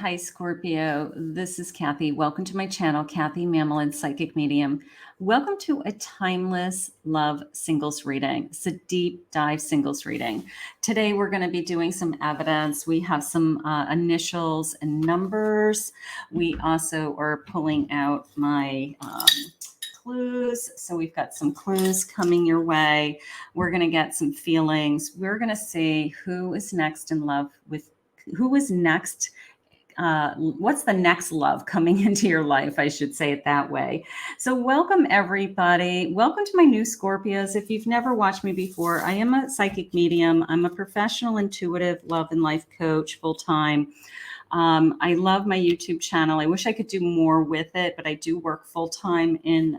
Hi, Scorpio. This is Kathy. Welcome to my channel, Kathy Mamolen, Psychic Medium. Welcome to a timeless love singles reading. It's a deep dive singles reading. Today, we're going to be doing some evidence. We have some initials and numbers. We also are pulling out my clues. So we've got some clues coming your way. We're going to get some feelings. We're going to see who is next in love with who is next. What's the next love coming into your life? I should say it that way. So welcome everybody. Welcome to my new Scorpios. If you've never watched me before, I am a psychic medium. I'm a professional intuitive love and life coach full-time. I love my YouTube channel. I wish I could do more with it, but I do work full-time in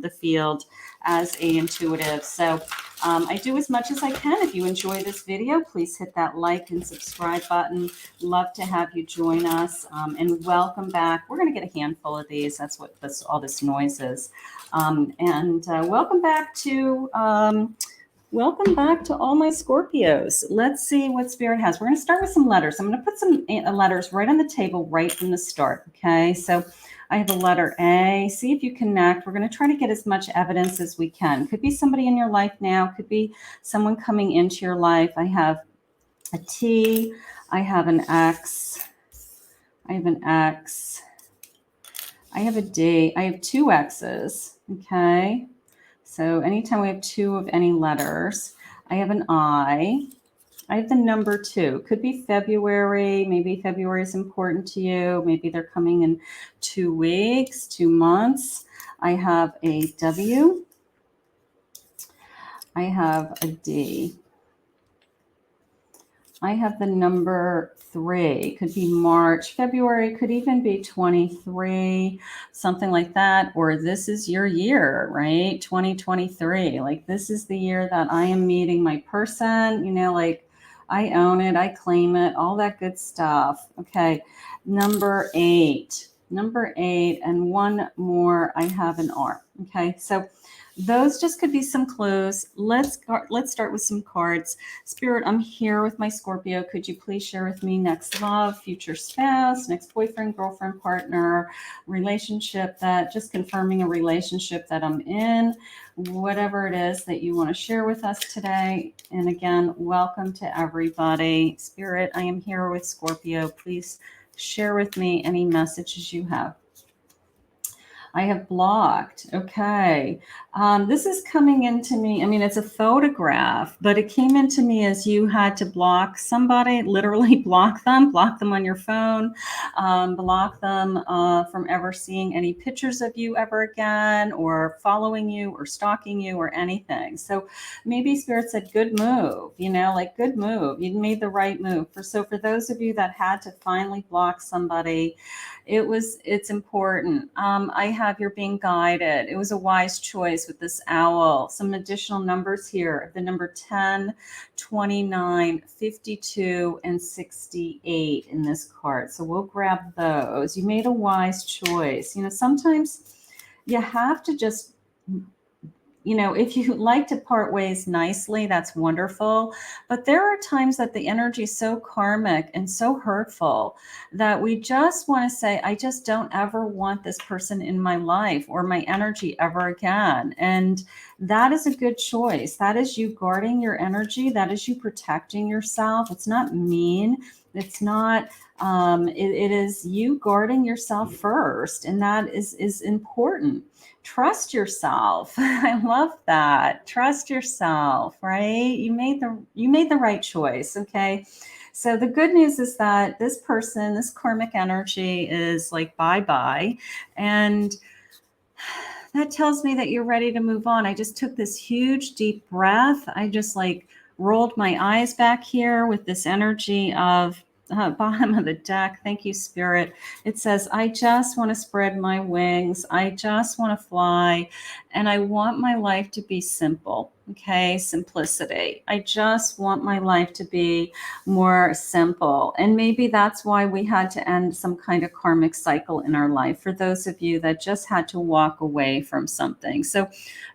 the field as a intuitive. So I do as much as I can. If you enjoy this video, please hit that like and subscribe button. Love to have you join us, and welcome back. We're going to get a handful of these. That's what all this noise is. Welcome back to all my Scorpios. Let's see what Spirit has. We're going to start with some letters. I'm going to put some letters right on the table right from the start. Okay, so I have a letter A. See if you connect. We're going to try to get as much evidence as we can. Could be somebody in your life now. Could be someone coming into your life. I have a T. I have an X. I have an X. I have a D. I have two X's. Okay. So anytime we have two of any letters, I have an I. I have the number 2. Could be February. Maybe February is important to you. Maybe they're coming in 2 weeks, 2 months. I have a W. I have a D. I have the number 3. Could be March, February, could even be 23, something like that. Or this is your year, right? 2023. Like this is the year that I am meeting my person, you know, like I own it, I claim it, all that good stuff. Okay, number 8, and one more, I have an R. Okay, so those just could be some clues. Let's start with some cards. Spirit, I'm here with my Scorpio. Could you please share with me next love, future spouse, next boyfriend, girlfriend, partner, relationship, that just confirming a relationship that I'm in, whatever it is that you want to share with us today. And again, welcome to everybody. Spirit, I am here with Scorpio. Please share with me any messages you have. I have blocked. Okay. This is coming into me. I mean, it's a photograph, but it came into me as you had to block somebody, literally block them on your phone, block them from ever seeing any pictures of you ever again, or following you or stalking you or anything. So maybe Spirit said, good move, you know, like good move. You made the right move. So for those of you that had to finally block somebody, it's important. I have you're being guided. It was a wise choice with this owl. Some additional numbers here, the number 10, 29, 52, and 68 in this card. So we'll grab those. You made a wise choice. You know, sometimes you have to just, you know, if you like to part ways nicely, that's wonderful. But there are times that the energy is so karmic and so hurtful that we just want to say, I just don't ever want this person in my life or my energy ever again. And that is a good choice. That is you guarding your energy. That is you protecting yourself. It's not mean. It's not, it is you guarding yourself first. And that is important. Trust yourself. I love that. Trust yourself, right? You made the right choice. Okay. So the good news is that this person, this karmic energy is like bye-bye. And that tells me that you're ready to move on. I just took this huge deep breath. I just like rolled my eyes back here with this energy of bottom of the deck. Thank you, Spirit. It says, I just want to spread my wings. I just want to fly. And I want my life to be simple. Okay, simplicity. I just want my life to be more simple. And maybe that's why we had to end some kind of karmic cycle in our life, for those of you that just had to walk away from something. So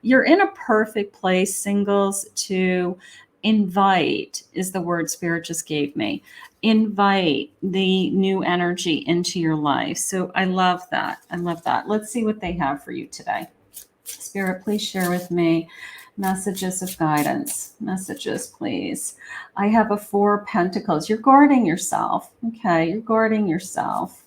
you're in a perfect place, singles, to invite is the word Spirit just gave me. Invite the new energy into your life. So I love that. I love that. Let's see what they have for you today. Spirit, please share with me messages of guidance. Messages, please. I have a 4 of Pentacles. You're guarding yourself. Okay, you're guarding yourself.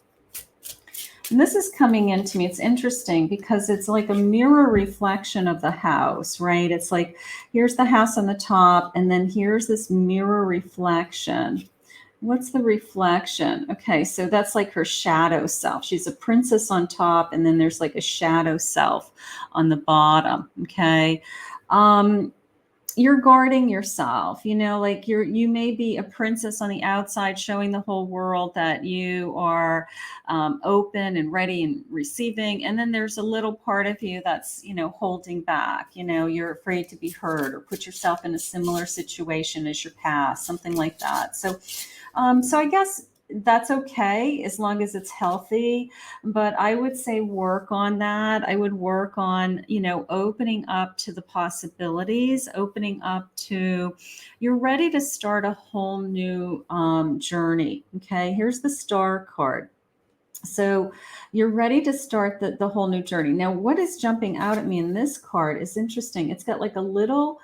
And this is coming into me. It's interesting because it's like a mirror reflection of the house, right? It's like, here's the house on the top, and then here's this mirror reflection. What's the reflection? Okay, so that's like her shadow self. She's a princess on top, and then there's like a shadow self on the bottom. Okay. You're guarding yourself, like you may be a princess on the outside, showing the whole world that you are open and ready and receiving. And then there's a little part of you that's, holding back, you're afraid to be hurt or put yourself in a similar situation as your past, something like that. So I guess that's okay as long as it's healthy. But I would say work on that. I would work on, opening up to the possibilities, opening up to, you're ready to start a whole new journey. Okay, here's the Star card. So you're ready to start the whole new journey. Now, what is jumping out at me in this card is interesting. It's got like a little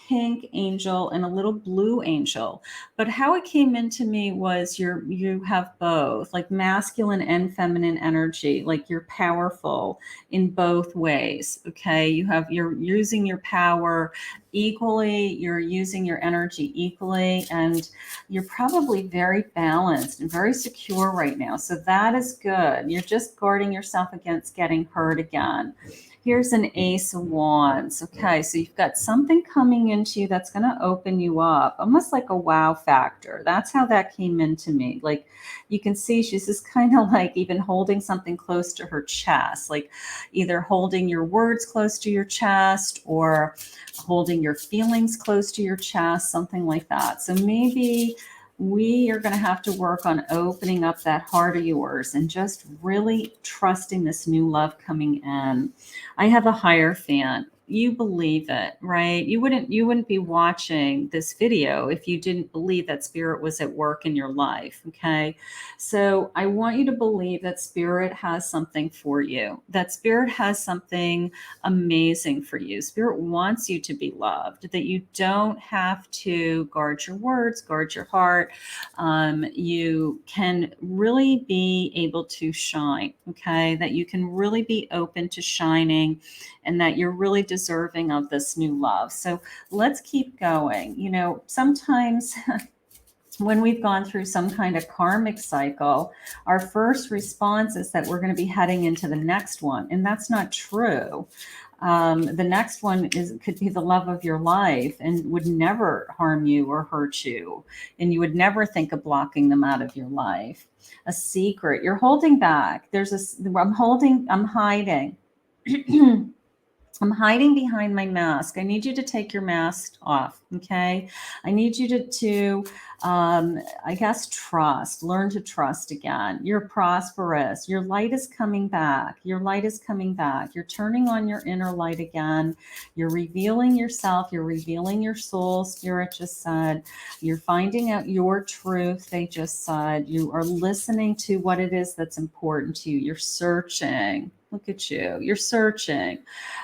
pink angel and a little blue angel. But how it came into me was you have both, like masculine and feminine energy, like you're powerful in both ways. Okay. You're using your power equally, you're using your energy equally, and you're probably very balanced and very secure right now. So that is good. You're just guarding yourself against getting hurt again. Here's an Ace of Wands. Okay, so you've got something coming into you that's going to open you up, almost like a wow factor. That's how that came into me. Like you can see she's just kind of like even holding something close to her chest, like either holding your words close to your chest or holding your feelings close to your chest, something like that. So maybe we are going to have to work on opening up that heart of yours and just really trusting this new love coming in. I have a Hierophant. You believe it, right? You wouldn't be watching this video if you didn't believe that Spirit was at work in your life. Okay. So I want you to believe that Spirit has something for you, that Spirit has something amazing for you. Spirit wants you to be loved, that you don't have to guard your words, guard your heart. You can really be able to shine. Okay. That you can really be open to shining, and that you're really deserving of this new love. So let's keep going. Sometimes when we've gone through some kind of karmic cycle, our first response is that we're going to be heading into the next one. And that's not true. The next one could be the love of your life and would never harm you or hurt you. And you would never think of blocking them out of your life. A secret. You're holding back. I'm hiding. I'm hiding behind my mask. I need you to take your mask off. Okay. I need you to I guess, learn to trust again. You're prosperous. Your light is coming back. Your light is coming back. You're turning on your inner light again. You're revealing yourself. You're revealing your soul. Spirit just said, you're finding out your truth. They just said, you are listening to what it is that's important to you. You're searching. Look at you. You're searching.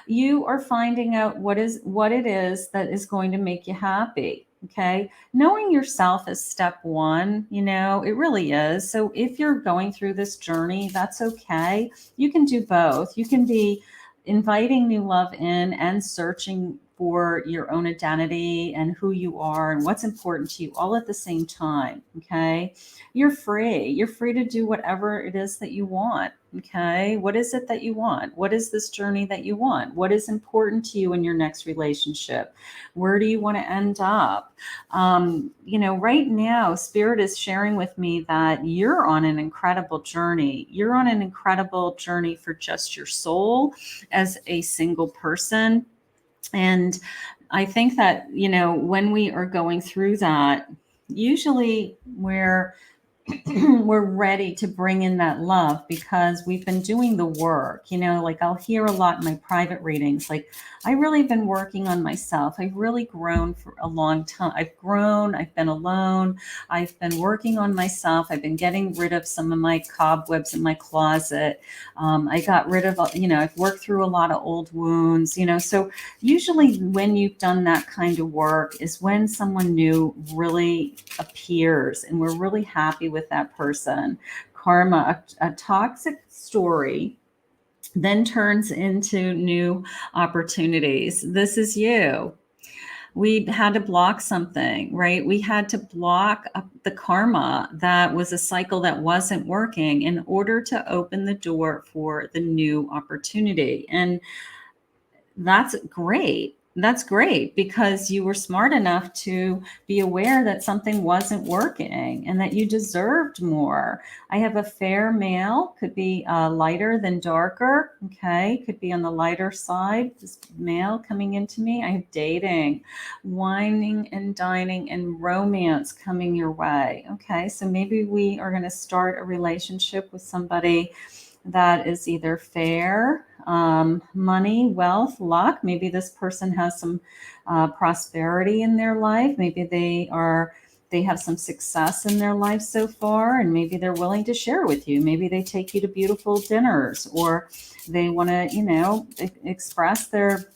You are finding out what it is that is going to make you happy. Okay. Knowing yourself is step one, it really is. So if you're going through this journey, that's okay. You can do both. You can be inviting new love in and searching for your own identity and who you are and what's important to you all at the same time. Okay. You're free. You're free to do whatever it is that you want. Okay. What is it that you want? What is this journey that you want? What is important to you in your next relationship? Where do you want to end up? Right now, Spirit is sharing with me that you're on an incredible journey. You're on an incredible journey for just your soul as a single person. And I think that, when we are going through that, usually we're we're ready to bring in that love because we've been doing the work. Like I'll hear a lot in my private readings, like, I really been working on myself. I've really grown for a long time. I've been alone. I've been working on myself. I've been getting rid of some of my cobwebs in my closet. I got rid of, I've worked through a lot of old wounds, so usually when you've done that kind of work is when someone new really appears and we're really happy with that person. Karma, a toxic story then turns into new opportunities. This is you. We had to block something, right? We had to block the karma that was a cycle that wasn't working in order to open the door for the new opportunity. And that's great. That's great because you were smart enough to be aware that something wasn't working and that you deserved more. I have a fair male, could be lighter than darker. Okay. Could be on the lighter side. This male coming into me. I have dating, whining and dining, and romance coming your way. Okay. So maybe we are going to start a relationship with somebody that is either fair, money, wealth, luck. Maybe this person has some prosperity in their life. Maybe they have some success in their life so far, and maybe they're willing to share with you. Maybe they take you to beautiful dinners, or they want to, express their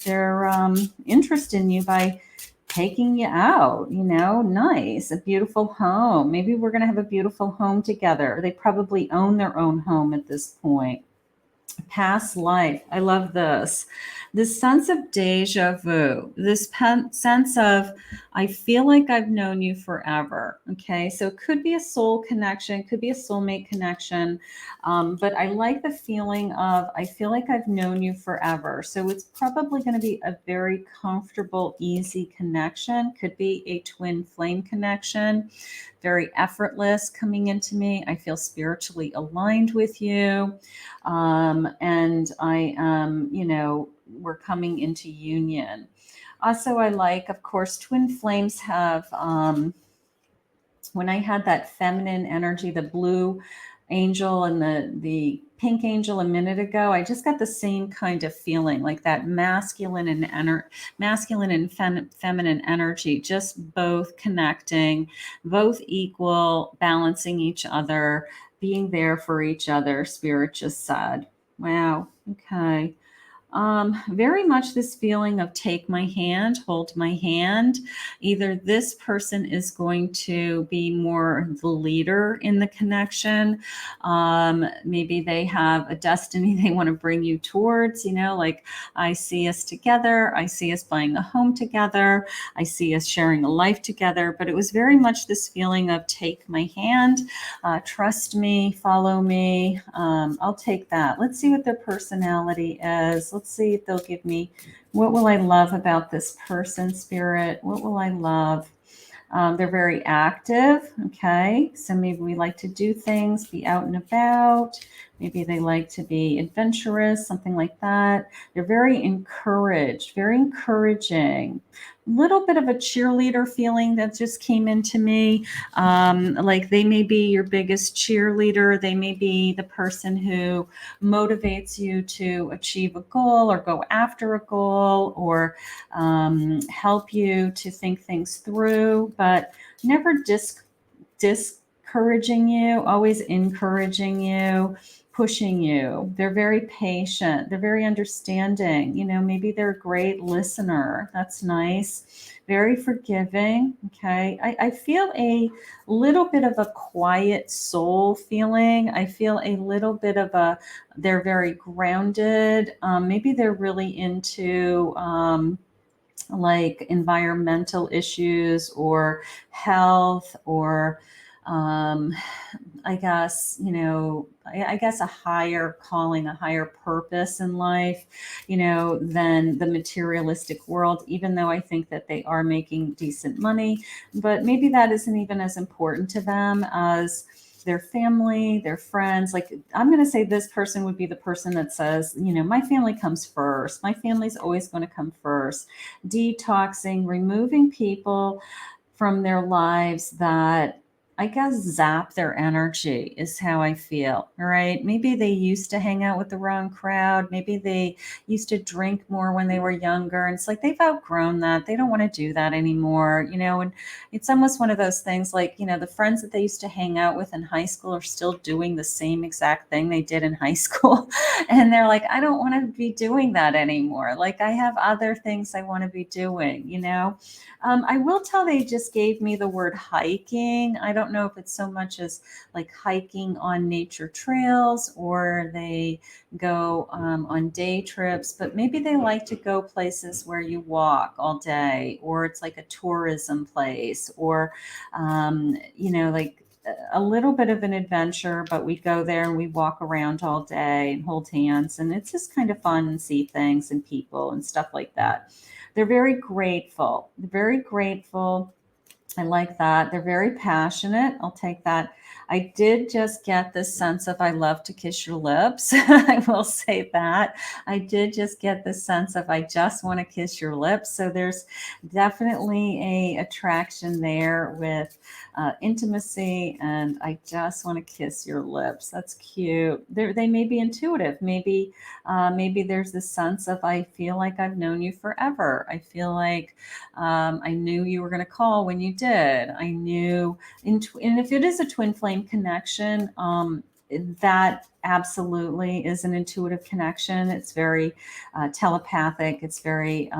interest in you by taking you out, nice, a beautiful home. Maybe we're going to have a beautiful home together. They probably own their own home at this point. Past life. I love this. This sense of deja vu, this sense of, I feel like I've known you forever. Okay. So it could be a soul connection, could be a soulmate connection. But I like the feeling of, I feel like I've known you forever. So it's probably going to be a very comfortable, easy connection. Could be a twin flame connection. Very effortless coming into me. I feel spiritually aligned with you. And I am, we're coming into union. Also, I like, of course, twin flames have, when I had that feminine energy, the blue angel and the pink angel a minute ago, I just got the same kind of feeling, like that masculine and feminine energy, just both connecting, both equal, balancing each other, being there for each other. Spirit just said, wow, okay. Very much this feeling of take my hand, hold my hand. Either this person is going to be more the leader in the connection. Maybe they have a destiny they want to bring you towards, like I see us together. I see us buying a home together. I see us sharing a life together. But it was very much this feeling of take my hand, trust me, follow me. I'll take that. Let's see what their personality is. Let's see if they'll give me, what will I love about this person, Spirit? What will I love? They're very active. Okay. So maybe we like to do things, be out and about. Maybe they like to be adventurous, something like that. They're very encouraged, very encouraging. Little bit of a cheerleader feeling that just came into me. Like they may be your biggest cheerleader. They may be the person who motivates you to achieve a goal or go after a goal, or help you to think things through, but never discouraging you, always encouraging you, pushing you. They're very patient. They're very understanding. Maybe they're a great listener. That's nice. Very forgiving. Okay. I feel a little bit of a quiet soul feeling. I feel a little bit of they're very grounded. Maybe they're really into, like environmental issues or health, or I guess, I guess a higher calling, a higher purpose in life, than the materialistic world, even though I think that they are making decent money, but maybe that isn't even as important to them as their family, their friends. Like I'm going to say this person would be the person that says, my family comes first. My family's always going to come first. Detoxing, removing people from their lives that I guess, zap their energy is how I feel. All right. Maybe they used to hang out with the wrong crowd. Maybe they used to drink more when they were younger. And it's like they've outgrown that. They don't want to do that anymore, and it's almost one of those things like, the friends that they used to hang out with in high school are still doing the same exact thing they did in high school. And they're like, I don't want to be doing that anymore. Like, I have other things I want to be doing. I will tell they just gave me the word hiking. I don't know if it's so much as like hiking on nature trails or they go on day trips, but maybe they like to go places where you walk all day, or it's like a tourism place, or, like a little bit of an adventure, but we go there and we walk around all day and hold hands. And it's just kind of fun and see things and people and stuff like that. They're very grateful. They're very grateful. I like that. They're very passionate. I'll take that. I did just get this sense of I love to kiss your lips. I will say that. I did just get this sense of I just want to kiss your lips. So there's definitely a attraction there with intimacy, and I just want to kiss your lips. That's cute. They may be intuitive. Maybe there's this sense of I feel like I've known you forever. I feel like I knew you were going to call when you did. I knew, and if it is a twin flame connection, that absolutely is an intuitive connection. It's very telepathic. It's very,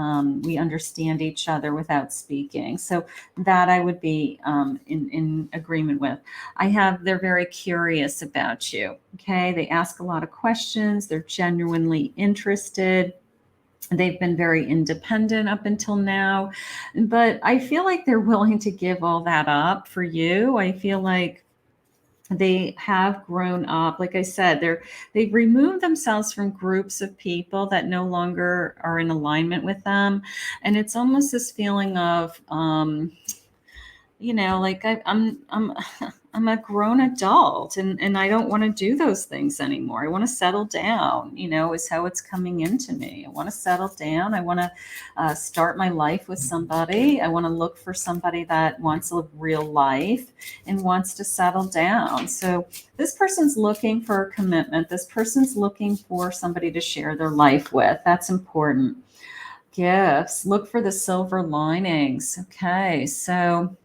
we understand each other without speaking. So that I would be in agreement with. They're very curious about you. Okay. They ask a lot of questions. They're genuinely interested. They've been very independent up until now, but I feel like they're willing to give all that up for you. I feel like they have grown up. Like I said, they've removed themselves from groups of people that no longer are in alignment with them. And it's almost this feeling of, like I'm I'm a grown adult, and I don't want to do those things anymore. I want to settle down, is how it's coming into me. I want to settle down. I want to start my life with somebody. I want to look for somebody that wants a real life and wants to settle down. So this person's looking for a commitment. This person's looking for somebody to share their life with. That's important. Gifts. Look for the silver linings. Okay, so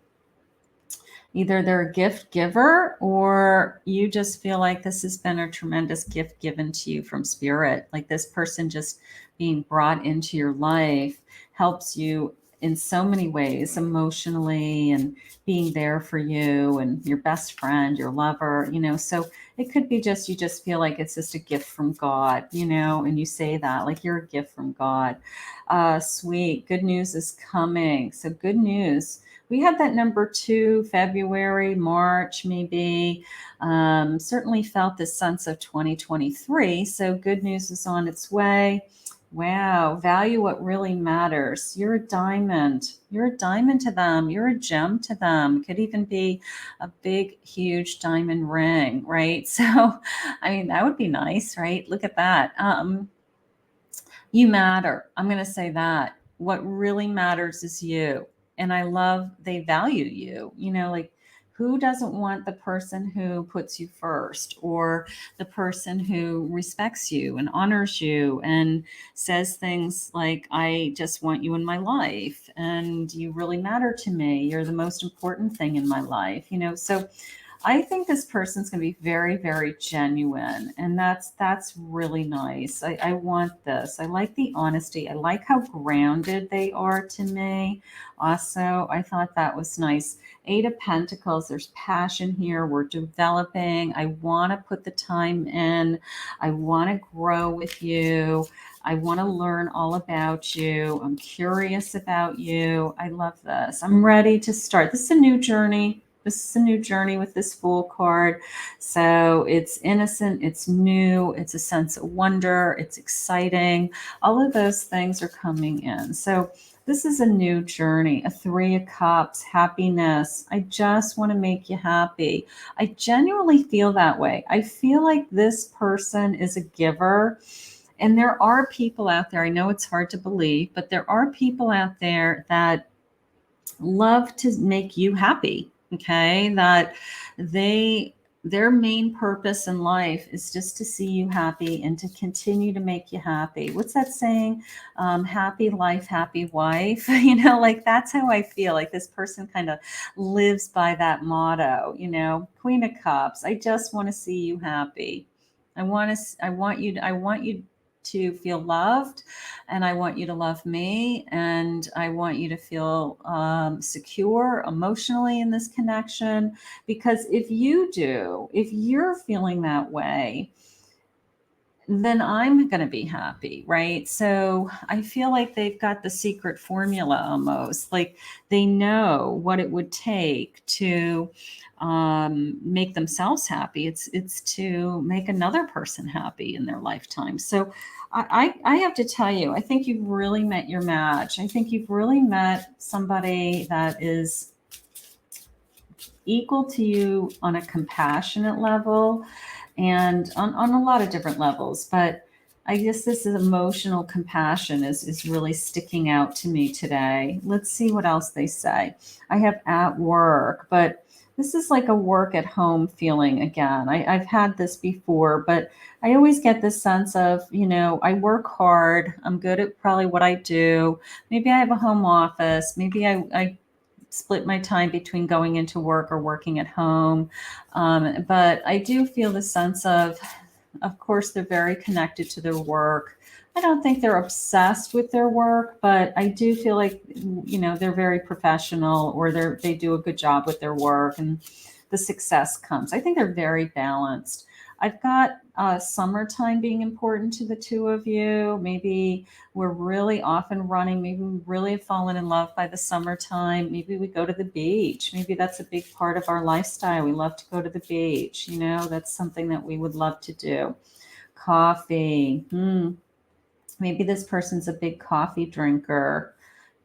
either they're a gift giver or you just feel like this has been a tremendous gift given to you from spirit. Like this person just being brought into your life helps you in so many ways, emotionally, and being there for you and your best friend, your lover, so it could be just, you just feel like it's just a gift from God, and you say that like you're a gift from God. Sweet. Good news is coming. So good news. We had that number 2, February, March, maybe. Certainly felt this sense of 2023. So good news is on its way. Wow. Value what really matters. You're a diamond. You're a diamond to them. You're a gem to them. Could even be a big, huge diamond ring, right? So, I mean, that would be nice, right? Look at that. You matter. I'm going to say that. What really matters is you. And I love they value you. Like who doesn't want the person who puts you first, or the person who respects you and honors you and says things like, I just want you in my life and you really matter to me. You're the most important thing in my life, So I think this person's going to be very, very genuine, and that's really nice. I want this. I like the honesty. I like how grounded they are to me. Also, I thought that was nice. 8 of Pentacles. There's passion here. We're developing. I want to put the time in. I want to grow with you. I want to learn all about you. I'm curious about you. I love this. I'm ready to start. This is a new journey. This is a new journey with this Fool card. So it's innocent, it's new, it's a sense of wonder, it's exciting. All of those things are coming in. So this is a new journey, a 3 of Cups, happiness. I just want to make you happy. I genuinely feel that way. I feel like this person is a giver. And there are people out there, I know it's hard to believe, but there are people out there that love to make you happy. Okay, that their main purpose in life is just to see you happy and to continue to make you happy. What's that saying? Happy life, happy wife. Like that's how I feel. Like this person kind of lives by that motto. Queen of Cups. I just want to see you happy. I want you to feel loved, and I want you to love me, and I want you to feel secure emotionally in this connection. Because if you're feeling that way, then I'm going to be happy, right? So I feel like they've got the secret formula almost. Like they know what it would take to make themselves happy. It's to make another person happy in their lifetime. So I have to tell you, I think you've really met your match. I think you've really met somebody that is equal to you on a compassionate level and on a lot of different levels. But I guess this is emotional compassion is really sticking out to me today. Let's see what else they say. I have at work, but this is like a work at home feeling again. I've had this before, but I always get this sense of, I work hard. I'm good at probably what I do. Maybe I have a home office. Maybe I split my time between going into work or working at home. But I do feel the sense of course, they're very connected to their work. I don't think they're obsessed with their work, but I do feel like, they're very professional, or they do a good job with their work, and the success comes. I think they're very balanced. I've got summertime being important to the two of you. Maybe we're really off and running. Maybe we really have fallen in love by the summertime. Maybe we go to the beach. Maybe that's a big part of our lifestyle. We love to go to the beach. That's something that we would love to do. Coffee. Maybe this person's a big coffee drinker.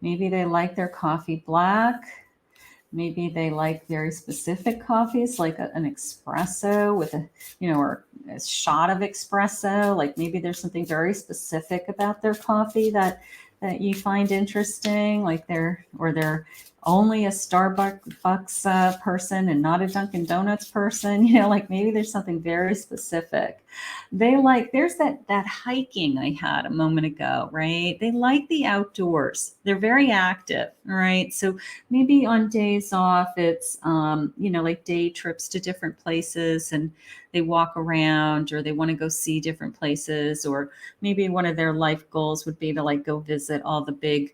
Maybe they like their coffee black. Maybe they like very specific coffees, like an espresso with or a shot of espresso. Like maybe there's something very specific about their coffee that you find interesting. Like they're only a Starbucks person and not a Dunkin' Donuts person. Like maybe there's something very specific. There's that hiking I had a moment ago, right? They like the outdoors. They're very active, right? So maybe on days off, it's, like day trips to different places, and they walk around, or they want to go see different places, or maybe one of their life goals would be to like go visit all the big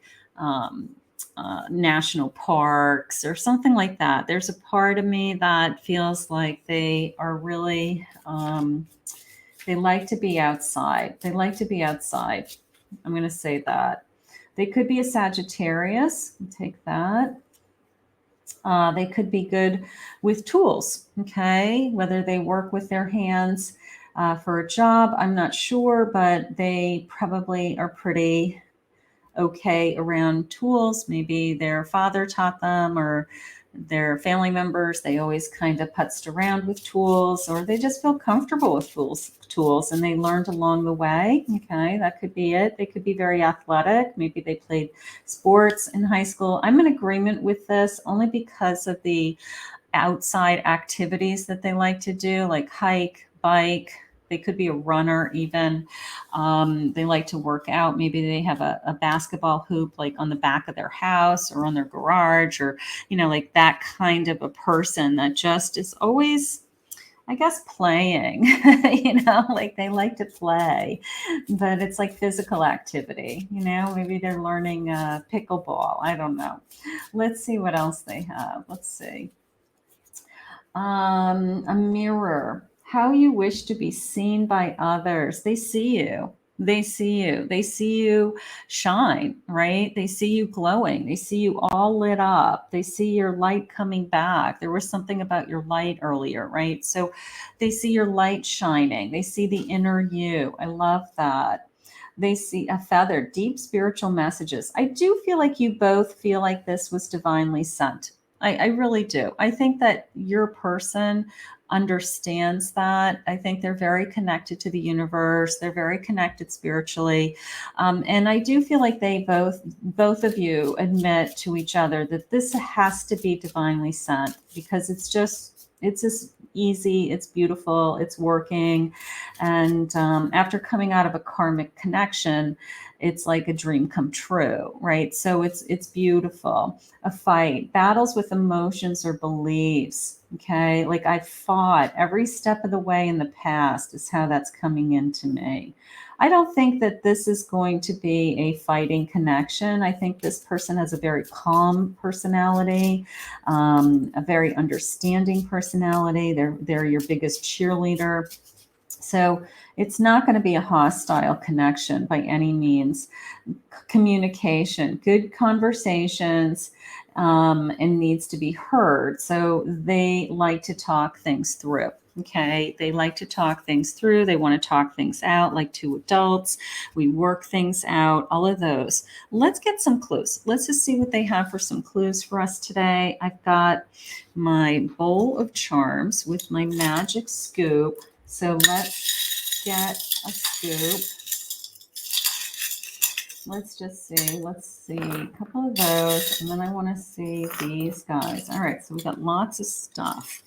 national parks or something like that. There's a part of me that feels like they are really, they like to be outside. They like to be outside. I'm going to say that. They could be a Sagittarius. Take that. They could be good with tools, okay? Whether they work with their hands for a job, I'm not sure, but they probably are pretty okay around tools. Maybe their father taught them, or their family members, they always kind of putzed around with tools, or they just feel comfortable with tools and they learned along the way. Okay, that could be it. They could be very athletic. Maybe they played sports in high school. I'm in agreement with this only because of the outside activities that they like to do, like hike, bike. They could be a runner even. They like to work out. Maybe they have a basketball hoop like on the back of their house or on their garage, or, like that kind of a person that just is always, I guess, playing, like they like to play, but it's like physical activity, maybe they're learning pickleball. I don't know. Let's see what else they have. Let's see. A mirror. How you wish to be seen by others. They see you. They see you. They see you shine, right? They see you glowing. They see you all lit up. They see your light coming back. There was something about your light earlier, right? So they see your light shining. They see the inner you. I love that. They see a feather, deep spiritual messages. I do feel like you both feel like this was divinely sent. I really do. I think that your person understands that. I think they're very connected to the universe. They're very connected spiritually. And I do feel like they both of you admit to each other that this has to be divinely sent, because it's just easy, it's beautiful, it's working. And after coming out of a karmic connection, it's like a dream come true, right? So it's beautiful. A fight, battles with emotions or beliefs. Okay, like I fought every step of the way in the past is how that's coming into me. I don't think that this is going to be a fighting connection. I think this person has a very calm personality, a very understanding personality. They're your biggest cheerleader. So it's not going to be a hostile connection by any means. Communication, good conversations, and needs to be heard. So they like to talk things through. Okay, they like to talk things through. They want to talk things out like two adults. We work things out, all of those. Let's get some clues. Let's just see what they have for some clues for us today. I've got my bowl of charms with my magic scoop. So let's get a scoop. Let's just see. Let's see a couple of those. And then I want to see these guys. All right. So we got lots of stuff.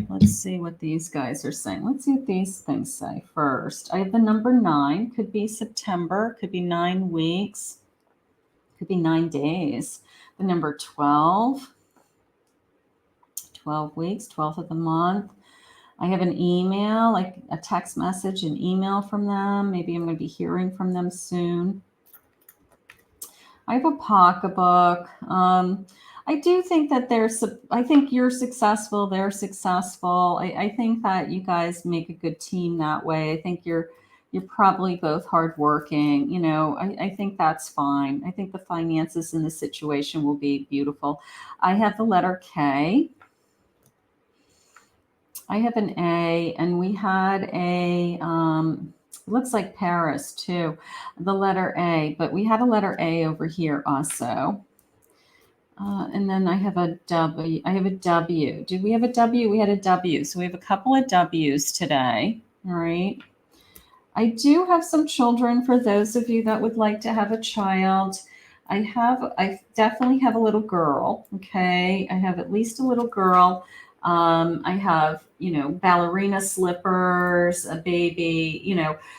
Let's see what these guys are saying. Let's see what these things say first. I have the number 9. Could be September. Could be 9 weeks. Could be 9 days. The number 12. 12 weeks. 12th of the month. I have an email, like a text message, an email from them. Maybe I'm going to be hearing from them soon. I have a pocketbook. I do think that I think you're successful. They're successful. I think that you guys make a good team that way. I think you're probably both hardworking. You know, I think that's fine. I think the finances in the situation will be beautiful. I have the letter K. I have an A, and we had a, it looks like Paris too, the letter A, but we had a letter A over here also. And then I have a W. I have a W. Did we have a W? We had a W. So we have a couple of W's today. All right. I do have some children for those of you that would like to have a child. I definitely have a little girl. Okay. I have at least a little girl. I have, ballerina slippers, a baby,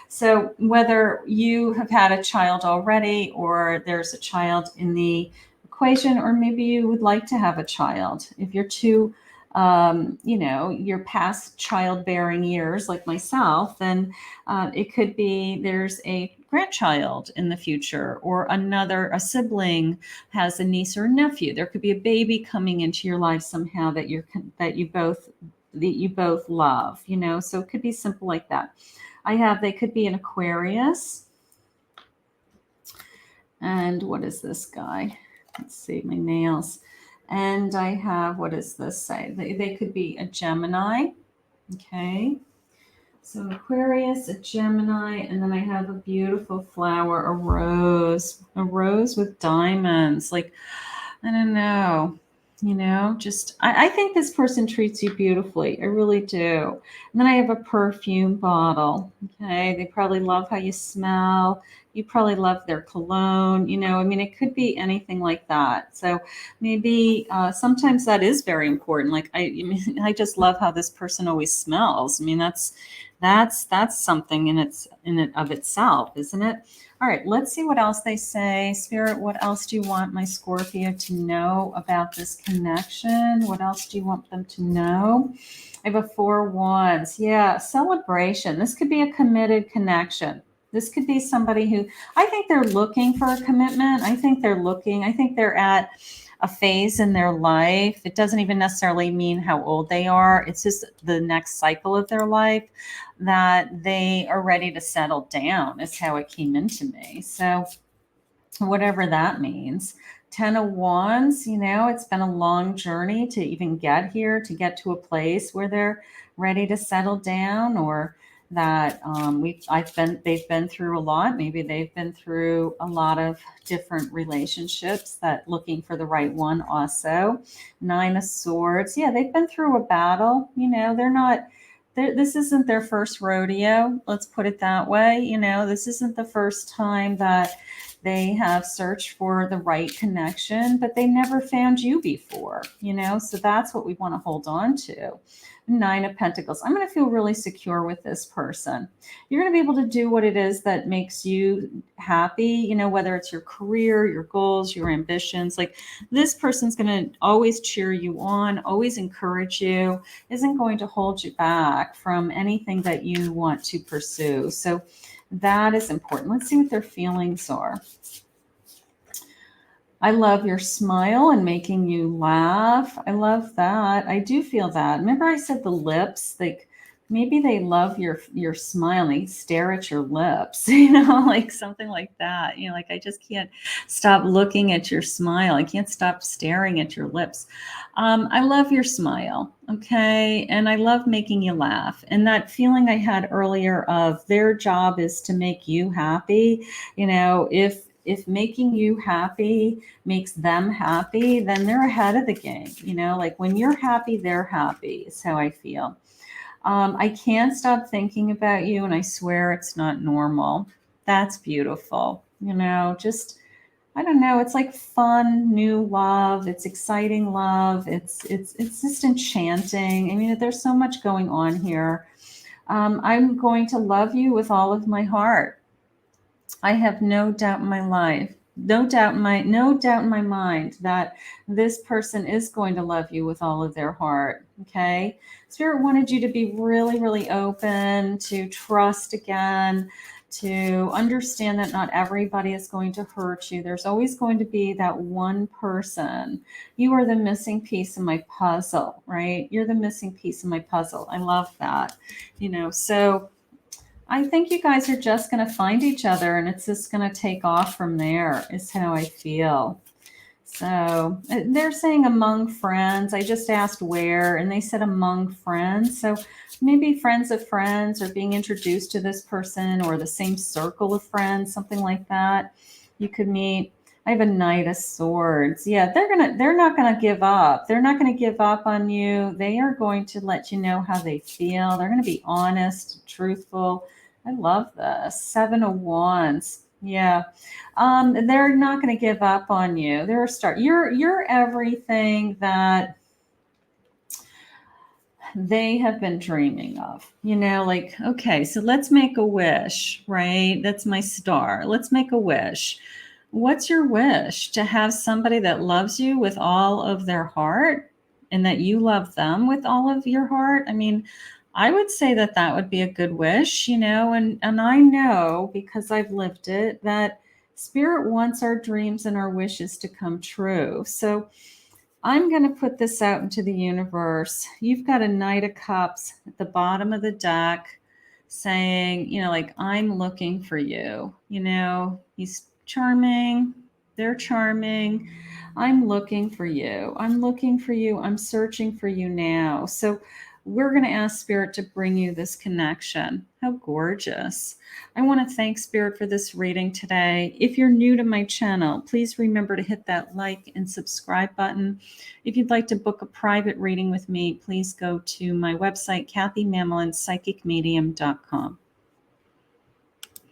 so whether you have had a child already or there's a child in the equation, or maybe you would like to have a child. If you're too, your past childbearing years like myself, then it could be there's a grandchild in the future, or a sibling has a niece or nephew. There could be a baby coming into your life somehow that you both love, so it could be simple like that. They could be an Aquarius. And what is this guy? Let's see, my nails. And I have, what does this say? They could be a Gemini. Okay. So an Aquarius, a Gemini, and then I have a beautiful flower, a rose with diamonds. Like, I don't know, I think this person treats you beautifully. I really do. And then I have a perfume bottle. Okay. They probably love how you smell. You probably love their cologne. It could be anything like that. So maybe sometimes that is very important. Like I just love how this person always smells. That's something in it of itself, isn't it? All right, let's see what else they say. Spirit, what else do you want my Scorpio to know about this connection? What else do you want them to know? I have a 4 wands. Yeah, celebration. This could be a committed connection. This could be somebody who, I think they're looking for a commitment. I think they're at a phase in their life. It doesn't even necessarily mean how old they are. It's just the next cycle of their life that they are ready to settle down is how it came into me. So whatever that means. 10 of Wands, it's been a long journey to even get here, to get to a place where they're ready to settle down, or that they've been through a lot. Maybe they've been through a lot of different relationships, that looking for the right one also. Nine of Swords. Yeah, they've been through a battle. This isn't their first rodeo. Let's put it that way. This isn't the first time that they have searched for the right connection, but they never found you before, so that's what we want to hold on to. Nine of Pentacles. I'm going to feel really secure with this person. You're going to be able to do what it is that makes you happy, whether it's your career, your goals, your ambitions. Like, this person's going to always cheer you on, always encourage you, isn't going to hold you back from anything that you want to pursue. So that is important. Let's see what their feelings are. I love your smile and making you laugh. I love that. I do feel that. Remember I said the lips, like maybe they love your smile. They stare at your lips, like something like that. Like, I just can't stop looking at your smile. I can't stop staring at your lips. I love your smile. Okay. And I love making you laugh. And that feeling I had earlier of their job is to make you happy. If making you happy makes them happy, then they're ahead of the game. Like, when you're happy, they're happy is how I feel. I can't stop thinking about you, and I swear it's not normal. That's beautiful. I don't know. It's like fun, new love. It's exciting love. It's just enchanting. I mean, there's so much going on here. I'm going to love you with all of my heart. I have no doubt in my life, no doubt in my mind that this person is going to love you with all of their heart. Okay. Spirit wanted you to be really, really open, to trust again, to understand that not everybody is going to hurt you. There's always going to be that one person. You are the missing piece of my puzzle, right? You're the missing piece of my puzzle. I love that, so I think you guys are just going to find each other, and it's just going to take off from there, is how I feel. So they're saying among friends. I just asked where, and they said among friends. So maybe friends of friends, or being introduced to this person, or the same circle of friends, something like that. You could meet. I have a Knight of Swords. Yeah, they're not gonna give up. They're not gonna give up on you. They are going to let you know how they feel. They're gonna be honest, truthful. I love this. Seven of Wands. Yeah. They're not going to give up on you. You're everything that they have been dreaming of, like, okay, so let's make a wish, right? That's my star. Let's make a wish. What's your wish? To have somebody that loves you with all of their heart, and that you love them with all of your heart. I mean, I would say that would be a good wish, and I know, because I've lived it, that Spirit wants our dreams and our wishes to come true. So I'm going to put this out into the universe. You've got a Knight of Cups at the bottom of the deck saying, like, I'm looking for you. He's charming. They're charming. I'm looking for you. I'm looking for you. I'm searching for you now. So we're going to ask Spirit to bring you this connection. How gorgeous. I want to thank Spirit for this reading today. If you're new to my channel, please remember to hit that like and subscribe button. If you'd like to book a private reading with me, please go to my website, KathyMamolenPsychicMedium.com.